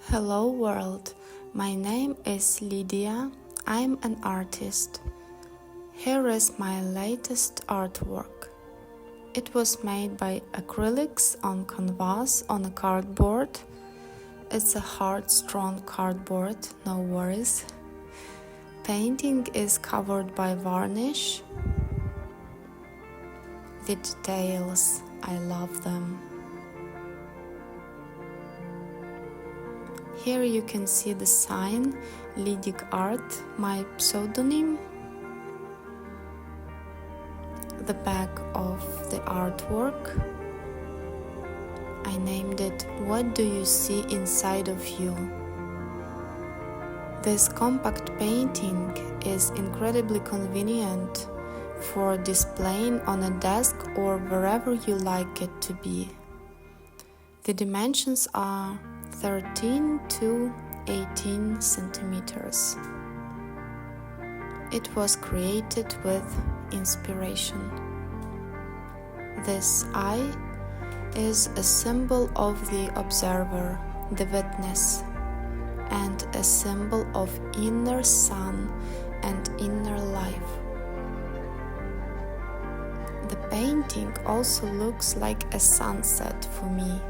Hello world, my name is Lydia, I'm an artist. Here is my latest artwork. It was made by acrylics on canvas on a cardboard. It's a hard, strong cardboard, no worries. Painting is covered by varnish. The details, I love them. Here you can see the sign, Lydic Art, my pseudonym. The back of the artwork. I named it What Do You See Inside of You? This compact painting is incredibly convenient for displaying on a desk or wherever you like it to be. The dimensions are 13 to 18 centimeters. It was created with inspiration. This eye is a symbol of the observer, the witness, and a symbol of inner sun and inner life. The painting also looks like a sunset for me.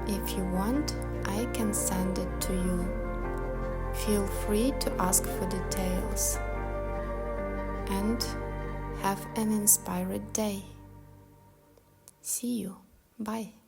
If you want, I can send it to you. Feel free to ask for details. And have an inspired day. See you. Bye.